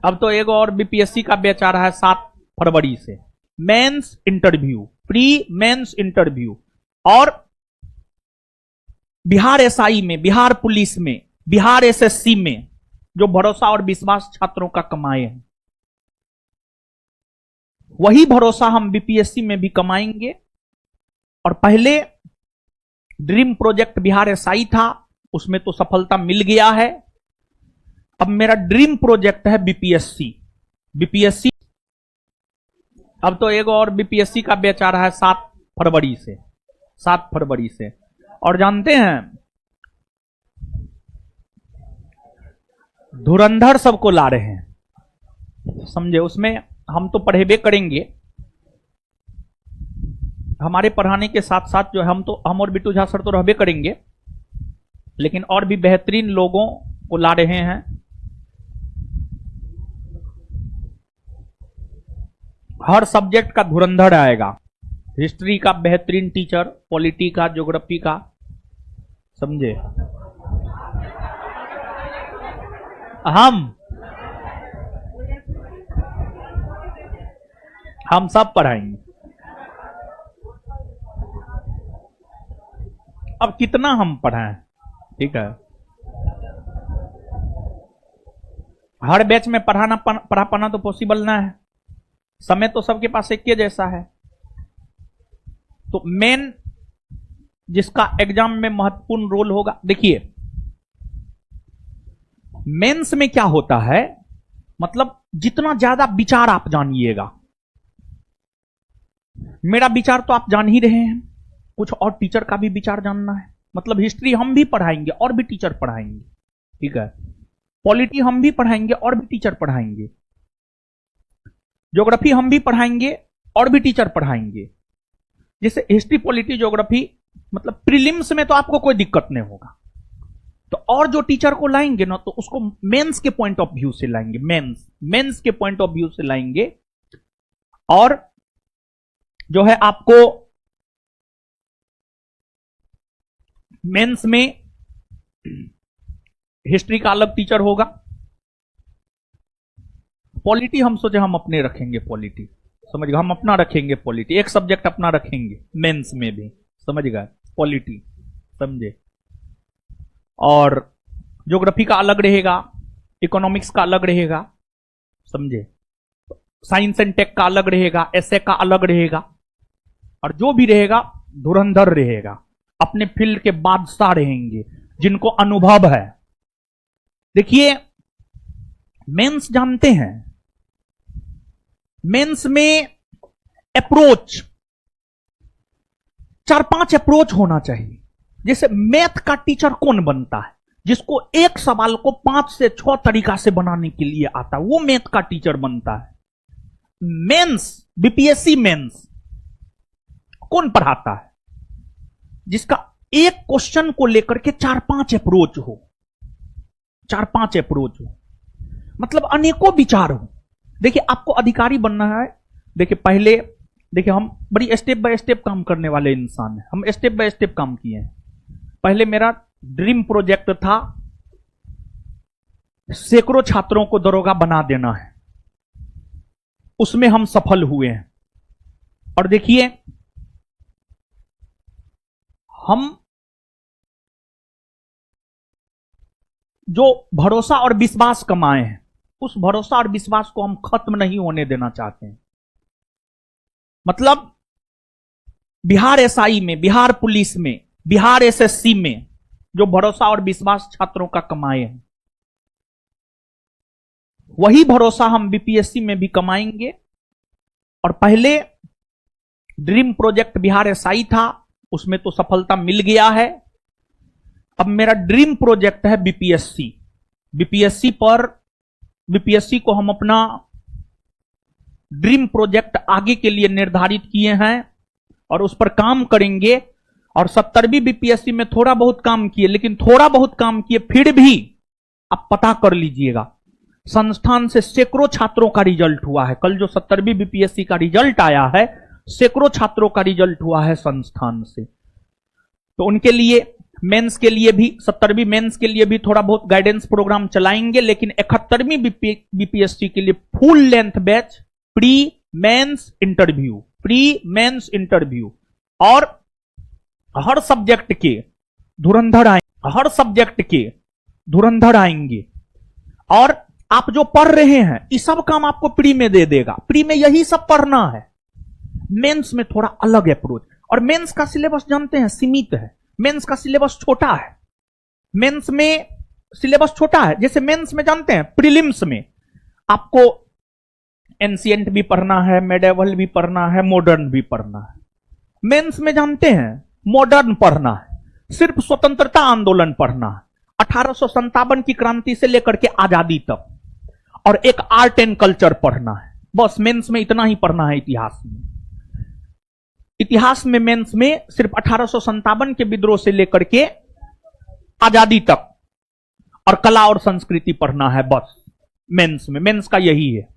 अब तो एक और बीपीएससी का बैच आ रहा है 7 फरवरी से, mains interview, pre mains interview. और बिहार एसआई में, बिहार पुलिस में, बिहार एसएससी में जो भरोसा और विश्वास छात्रों का कमाए हैं, वही भरोसा हम बीपीएससी में भी कमाएंगे। और पहले ड्रीम प्रोजेक्ट बिहार एसआई था, उसमें तो सफलता मिल गया है। अब मेरा ड्रीम प्रोजेक्ट है बीपीएससी। बीपीएससी अब तो एक और बीपीएससी का बैच आ रहा है 7 फरवरी से, 7 फरवरी से। और जानते हैं धुरंधर सबको ला रहे हैं, समझे। उसमें हम तो पढ़ेबे करेंगे, हमारे पढ़ाने के साथ साथ जो है हम और बिट्टू झा सर तो रहबे करेंगे, लेकिन और भी बेहतरीन लोगों को ला रहे हैं। हर सब्जेक्ट का धुरंधर आएगा, हिस्ट्री का बेहतरीन टीचर, पॉलिटी का, ज्योग्राफी का, समझे। हम सब पढ़ाएंगे। अब कितना हम पढ़ाएं, ठीक है। हर बैच में पढ़ा पाना तो पॉसिबल ना है, समय तो सबके पास एक के जैसा है। तो मेन जिसका एग्जाम में महत्वपूर्ण रोल होगा, देखिए मेंस में क्या होता है, मतलब जितना ज्यादा विचार आप जानिएगा, मेरा विचार तो आप जान ही रहे हैं, कुछ और टीचर का भी विचार जानना है। मतलब हिस्ट्री हम भी पढ़ाएंगे और भी टीचर पढ़ाएंगे, ठीक है। पॉलिटी हम भी पढ़ाएंगे और भी टीचर पढ़ाएंगे, ज्योग्राफी हम भी पढ़ाएंगे और भी टीचर पढ़ाएंगे। जैसे हिस्ट्री, पॉलिटी, ज्योग्राफी, मतलब प्रीलिम्स में तो आपको कोई दिक्कत नहीं होगा, तो और जो टीचर को लाएंगे ना, तो उसको मेंस के पॉइंट ऑफ व्यू से लाएंगे, मेंस के पॉइंट ऑफ व्यू से लाएंगे। और जो है आपको मेंस में हिस्ट्री का अलग टीचर होगा, पॉलिटी हम सोचे हम अपने रखेंगे, पॉलिटी समझ गए, हम अपना रखेंगे पॉलिटी, एक सब्जेक्ट अपना रखेंगे मेंस में भी, समझ गए, पॉलिटी, समझे। और ज्योग्राफी का अलग रहेगा, इकोनॉमिक्स का अलग रहेगा, समझे, साइंस एंड टेक का अलग रहेगा, एसए का अलग रहेगा। और जो भी रहेगा धुरंधर रहेगा, अपने फील्ड के बादशाह रहेंगे, जिनको अनुभव है। देखिए मेंस जानते हैं, मेंस में अप्रोच 4-5 अप्रोच होना चाहिए। जैसे मैथ का टीचर कौन बनता है, जिसको एक सवाल को 5 से 6 तरीका से बनाने के लिए आता है, वो मैथ का टीचर बनता है। मेंस, बीपीएससी मेंस कौन पढ़ाता है, जिसका एक क्वेश्चन को लेकर के 4-5 अप्रोच हो, 4-5 अप्रोच हो, मतलब अनेकों विचार हो। देखिए आपको अधिकारी बनना है, देखिए पहले देखिए हम बड़ी स्टेप बाय स्टेप काम करने वाले इंसान हैं, हम स्टेप बाय स्टेप काम किए हैं। पहले मेरा ड्रीम प्रोजेक्ट था सैकड़ों छात्रों को दरोगा बना देना है, उसमें हम सफल हुए हैं। और देखिए हम जो भरोसा और विश्वास कमाए हैं, उस भरोसा और विश्वास को हम खत्म नहीं होने देना चाहते हैं। मतलब बिहार एसआई में, बिहार पुलिस में, बिहार एसएससी में जो भरोसा और विश्वास छात्रों का कमाए हैं, वही भरोसा हम बीपीएससी में भी कमाएंगे। और पहले ड्रीम प्रोजेक्ट बिहार एसआई था, उसमें तो सफलता मिल गया है। अब मेरा ड्रीम प्रोजेक्ट है बीपीएससी। बीपीएससी को हम अपना ड्रीम प्रोजेक्ट आगे के लिए निर्धारित किए हैं और उस पर काम करेंगे। और 70वीं बीपीएससी में थोड़ा बहुत काम किए, लेकिन थोड़ा बहुत काम किए फिर भी आप पता कर लीजिएगा, संस्थान से सैकड़ों छात्रों का रिजल्ट हुआ है। कल जो 70वीं बीपीएससी का रिजल्ट आया है, सैकड़ों छात्रों का रिजल्ट हुआ है संस्थान से। तो उनके लिए मेंस के लिए भी 70वीं मेंस के लिए भी थोड़ा बहुत गाइडेंस प्रोग्राम चलाएंगे, लेकिन 71वीं बीपीएससी के लिए full length batch pre mains interview और हर सब्जेक्ट के धुरंधर आएंगे और आप जो पढ़ रहे हैं ये सब काम आपको प्री में दे देगा। प्री में यही सब पढ़ना है। मेंस में थोड़ा अलग अप्रोच, और मेंस का सिलेबस जानते हैं सीमित है। मेंस का सिलेबस छोटा है। मेंस में सिलेबस छोटा है, जैसे मेंस में जानते हैं प्रीलिम्स में आपको एंशिएंट भी पढ़ना है, मेडिवल भी पढ़ना है, मॉडर्न भी पढ़ना है। मेंस में जानते हैं मॉडर्न पढ़ना है, सिर्फ स्वतंत्रता आंदोलन पढ़ना है, 1857 की क्रांति से लेकर के आजादी तक, और एक आर्ट एंड कल्चर पढ़ना है। बस मेंस में इतना ही पढ़ना है। इतिहास में मेंस में सिर्फ 1857 के विद्रोह से लेकर के आजादी तक, और कला और संस्कृति पढ़ना है बस मेंस में। मेंस का यही है,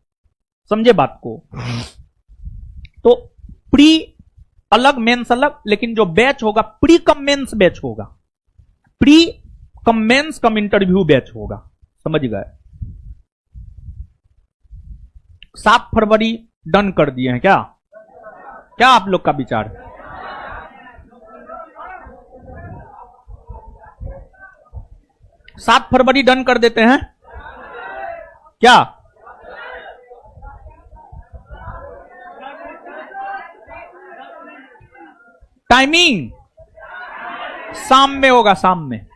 समझे बात को। तो प्री अलग, मेंस अलग, लेकिन जो बैच होगा प्री कम मेंस बैच होगा, प्री कम मेंस कम इंटरव्यू बैच होगा, समझ गए। 7 फरवरी डन कर दिए हैं क्या? क्या आप लोग का विचार है? सात फरवरी डन कर देते हैं क्या? टाइमिंग शाम में होगा, शाम में।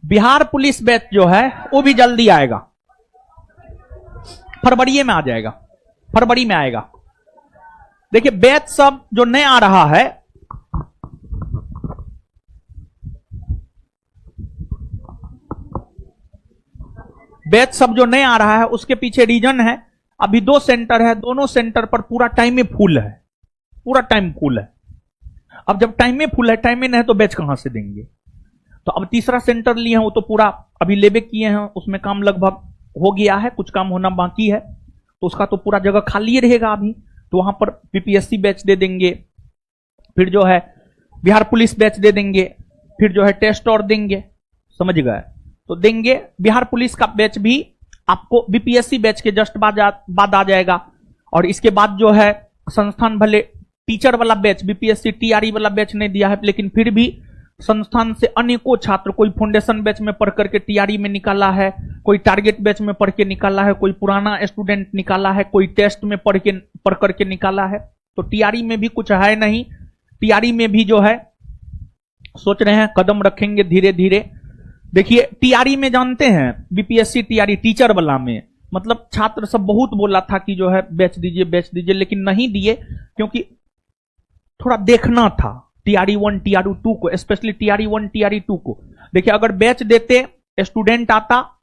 बिहार पुलिस बैच जो है वो भी जल्दी आएगा, फरवरी में आ जाएगा, फरवरी में आएगा। देखिए बैच सब जो नए आ रहा है, बैच सब जो नए आ रहा है उसके पीछे रीजन है, अभी 2 सेंटर है, दोनों सेंटर पर पूरा टाइम में फुल है, पूरा टाइम फुल है। अब जब टाइम में फुल है, टाइम में नहीं तो बैच कहां से देंगे? तो अब तीसरा सेंटर लिए हैं, वो तो पूरा अभी लेबे किए हैं, उसमें काम लगभग हो गया है, कुछ काम होना बाकी है, तो उसका तो पूरा जगह खाली रहेगा अभी, तो वहां पर बीपीएससी बैच दे देंगे, फिर जो है बिहार पुलिस बैच दे देंगे, फिर जो है टेस्ट और देंगे, समझ गए। तो देंगे बिहार पुलिस का बैच भी आपको बीपीएससी बैच के जस्ट बाद आ जाएगा। और इसके बाद जो है संस्थान भले टीचर वाला बैच, बीपीएससी टीआरई वाला बैच नहीं दिया है, लेकिन फिर भी संस्थान से अनेकों छात्र, कोई फाउंडेशन बैच में पढ़ करके टीआरई में निकाला है, कोई टारगेट बैच में पढ़ के निकाला है, कोई पुराना स्टूडेंट निकाला है, कोई टेस्ट में पढ़ करके निकाला है। तो टीआरई में भी कुछ है नहीं, टीआरई में भी जो है सोच रहे हैं कदम रखेंगे धीरे धीरे। देखिए टीआरई में जानते हैं, बीपीएससी टीआरई टीचर वाला में मतलब छात्र सब बहुत बोला था कि जो है बैच दीजिए, लेकिन नहीं दिए, क्योंकि थोड़ा देखना था टीआरई 1 टीआरई 2 को, स्पेशली टीआरई 1 टीआरई 2 को। देखिए अगर बैच देते, स्टूडेंट आता,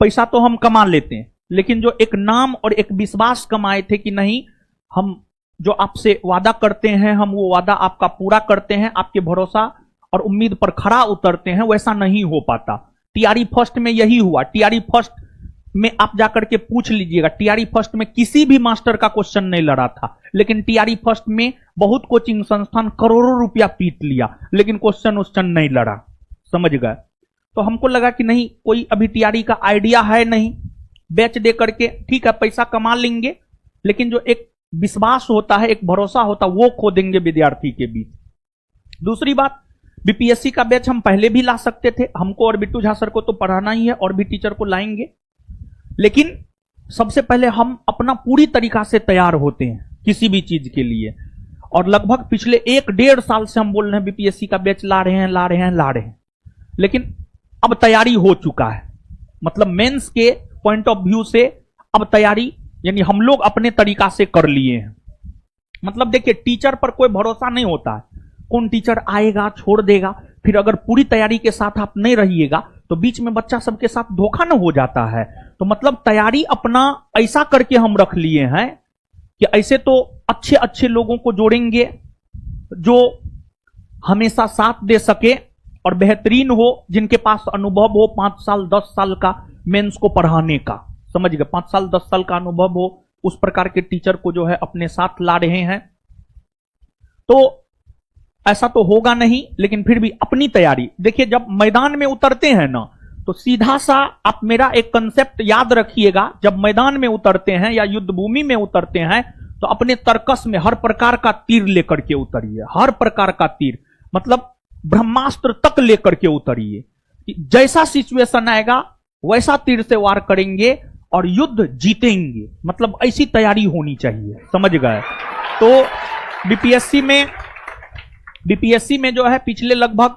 पैसा तो हम कमा लेते हैं, लेकिन जो एक नाम और एक विश्वास कमाए थे कि नहीं हम जो आपसे वादा करते हैं, हम वो वादा आपका पूरा करते हैं, आपके भरोसा और उम्मीद पर खरा उतरते हैं, वैसा नहीं हो पाता। टीआरई फर्स्ट में यही हुआ। टीआरई फर्स्ट में आप जाकर के पूछ लीजिएगा, टीआरई फर्स्ट में किसी भी मास्टर का क्वेश्चन नहीं लड़ा था, लेकिन टीआरई फर्स्ट में बहुत कोचिंग संस्थान करोड़ों रुपया पीट लिया, लेकिन क्वेश्चन नहीं लड़ा, समझ गए। तो हमको लगा कि नहीं, कोई अभी टीआरई का आइडिया है नहीं, बैच दे करके ठीक है पैसा कमा लेंगे, लेकिन जो एक विश्वास होता है, एक भरोसा होता है, वो खो देंगे विद्यार्थी के बीच। दूसरी बात, बीपीएससी का बैच हम पहले भी ला सकते थे, हमको और बिट्टू झा सर को तो पढ़ाना ही है, और भी टीचर को लाएंगे, लेकिन सबसे पहले हम अपना पूरी तरीका से तैयार होते हैं किसी भी चीज के लिए। और लगभग पिछले 1-1.5 साल से हम बोल रहे हैं बीपीएससी का बैच ला रहे हैं, लेकिन अब तैयारी हो चुका है। मतलब मेंस के पॉइंट ऑफ व्यू से अब तैयारी यानी हम लोग अपने तरीका से कर लिए हैं। मतलब देखिए टीचर पर कोई भरोसा नहीं होता है, कौन टीचर आएगा छोड़ देगा, फिर अगर पूरी तैयारी के साथ आप नहीं रहिएगा तो बीच में बच्चा सबके साथ धोखा न हो जाता है। तो मतलब तैयारी अपना ऐसा करके हम रख लिए हैं कि ऐसे तो अच्छे अच्छे लोगों को जोड़ेंगे जो हमेशा साथ दे सके और बेहतरीन हो, जिनके पास अनुभव हो 5 साल 10 साल का मेंस को पढ़ाने का, समझ गए, 5 साल 10 साल का अनुभव हो, उस प्रकार के टीचर को जो है अपने साथ ला रहे हैं। तो ऐसा तो होगा नहीं, लेकिन फिर भी अपनी तैयारी देखिए। जब मैदान में उतरते हैं ना, तो सीधा सा आप मेरा एक कंसेप्ट याद रखिएगा। जब मैदान में उतरते हैं या युद्ध भूमि में उतरते हैं, तो अपने तर्कस में हर प्रकार का तीर लेकर के उतरिए। हर प्रकार का तीर मतलब ब्रह्मास्त्र तक लेकर के उतरिए। जैसा सिचुएशन आएगा वैसा तीर से वार करेंगे और युद्ध जीतेंगे। मतलब ऐसी तैयारी होनी चाहिए, समझ गए। तो बीपीएससी में जो है पिछले लगभग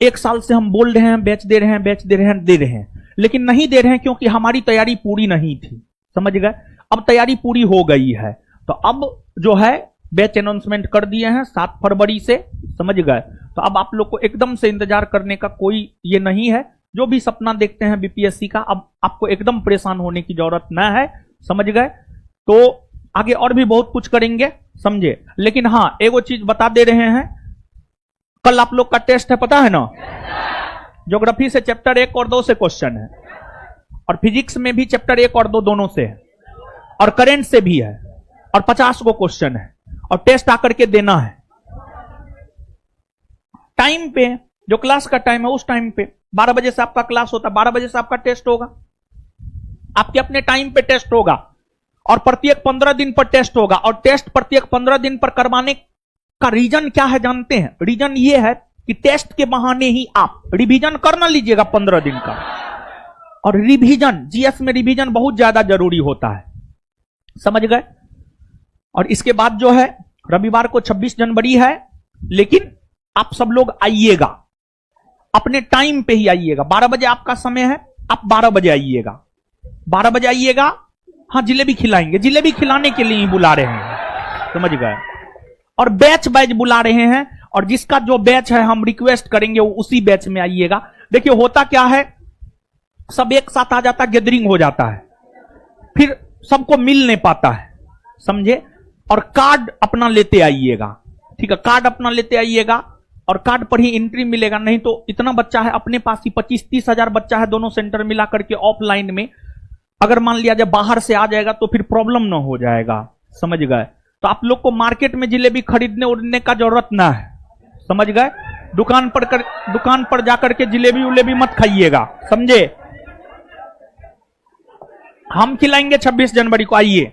1 साल से हम बोल रहे हैं बैच दे रहे हैं, बैच दे रहे हैं, लेकिन नहीं दे रहे हैं क्योंकि हमारी तैयारी पूरी नहीं थी, समझ गए। अब तैयारी पूरी हो गई है, तो अब जो है बैच अनाउंसमेंट कर दिए हैं 7 फरवरी से, समझ गए। तो अब आप लोग को एकदम से इंतजार करने का कोई ये नहीं है। जो भी सपना देखते हैं बीपीएससी का, अब आपको एकदम परेशान होने की जरूरत न है, समझ गए। तो आगे और भी बहुत कुछ करेंगे, समझे। लेकिन हाँ, एगो चीज बता दे रहे हैं, कल आप लोग का टेस्ट है, पता है ना। ज्योग्राफी से चैप्टर 1 और 2 से क्वेश्चन है, और फिजिक्स में भी चैप्टर 1 और 2 दोनों से है, और करंट से भी है, और 50 को क्वेश्चन है, और टेस्ट आकर के देना है टाइम पे। जो क्लास का टाइम है उस टाइम पे 12 बजे से आपका क्लास होता है, 12 बजे से आपका टेस्ट होगा। आपके अपने टाइम पे टेस्ट होगा, और प्रत्येक 15 दिन पर टेस्ट होगा। और टेस्ट प्रत्येक 15 दिन पर करवाने का रीजन क्या है जानते हैं? रीजन ये है कि टेस्ट के बहाने ही आप रिवीजन करना लीजिएगा 15 दिन का। और रिवीजन, जीएस में रिवीजन बहुत ज्यादा जरूरी होता है, समझ गए। और इसके बाद जो है रविवार को 26 जनवरी है, लेकिन आप सब लोग आइएगा, अपने टाइम पे ही आइएगा। 12 बजे आपका समय है, आप 12 बजे आइएगा, 12 बजे आइएगा। हाँ, जिलेबी खिलाएंगे, जिलेबी खिलाने के लिए ही बुला रहे हैं, समझ गए। और बैच वाइज बुला रहे हैं, और जिसका जो बैच है हम रिक्वेस्ट करेंगे वो उसी बैच में आइएगा। देखिए होता क्या है, सब एक साथ आ जाता, गैदरिंग हो जाता है, फिर सबको मिल नहीं पाता है, समझे। और कार्ड अपना लेते आइएगा, ठीक है, कार्ड अपना लेते आइएगा, और कार्ड पर ही एंट्री मिलेगा। नहीं तो इतना बच्चा है अपने पास ही, 25-30 हजार बच्चा है दोनों सेंटर मिला करके ऑफलाइन में। अगर मान लिया जाए बाहर से आ जाएगा तो फिर प्रॉब्लम ना हो जाएगा, समझ गए। तो आप लोग को मार्केट में जिलेबी खरीदने उड़ने का जरूरत ना है, समझ गए। दुकान पर जाकर के जिलेबी उलेबी मत खाइएगा, समझे। हम खिलाएंगे 26 जनवरी को, आइए,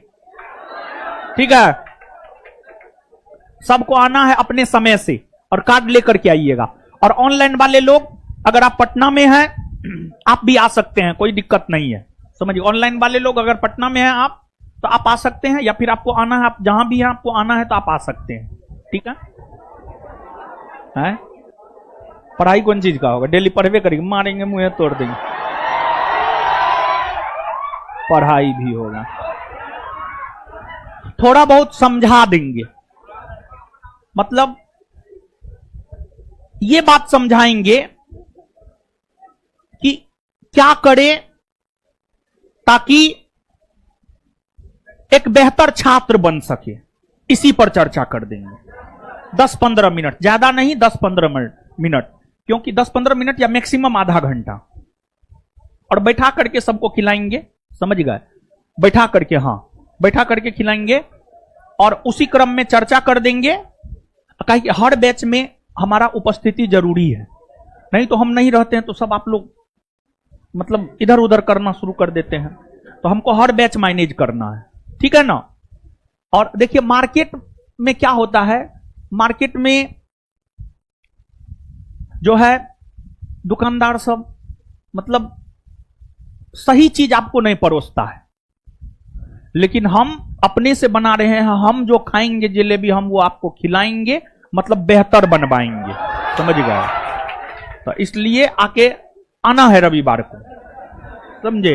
ठीक है। सबको आना है अपने समय से, और कार्ड लेकर के आइएगा। और ऑनलाइन वाले लोग, अगर आप पटना में हैं आप भी आ सकते हैं, कोई दिक्कत नहीं है, समझिए। ऑनलाइन वाले लोग अगर पटना में हैं आप, तो आप आ सकते हैं, या फिर आपको आना है, आप जहां भी हैं आपको आना है तो आप आ सकते हैं, ठीक है। पढ़ाई कौन चीज का होगा, डेली पढ़वे करेंगे, मारेंगे मुंह तोड़ देंगे, पढ़ाई भी होगा, थोड़ा बहुत समझा देंगे। मतलब ये बात समझाएंगे कि क्या करें ताकि एक बेहतर छात्र बन सके, इसी पर चर्चा कर देंगे। 10-15 मिनट, ज्यादा नहीं, 10-15 मिनट, क्योंकि 10-15 मिनट या मैक्सिमम आधा घंटा। और बैठा करके सबको खिलाएंगे, समझ गए, बैठा करके, हाँ बैठा करके खिलाएंगे। और उसी क्रम में चर्चा कर देंगे, कहीं कि हर बैच में हमारा उपस्थिति जरूरी है। नहीं तो हम नहीं रहते हैं तो सब आप लोग मतलब इधर उधर करना शुरू कर देते हैं, तो हमको हर बैच मैनेज करना है, ठीक है ना। और देखिए मार्केट में क्या होता है, मार्केट में जो है दुकानदार सब मतलब सही चीज आपको नहीं परोसता है, लेकिन हम अपने से बना रहे हैं। हम जो खाएंगे जिलेबी हम वो आपको खिलाएंगे, मतलब बेहतर बनवाएंगे, समझ गए। तो इसलिए आके आना है रविवार को, समझे।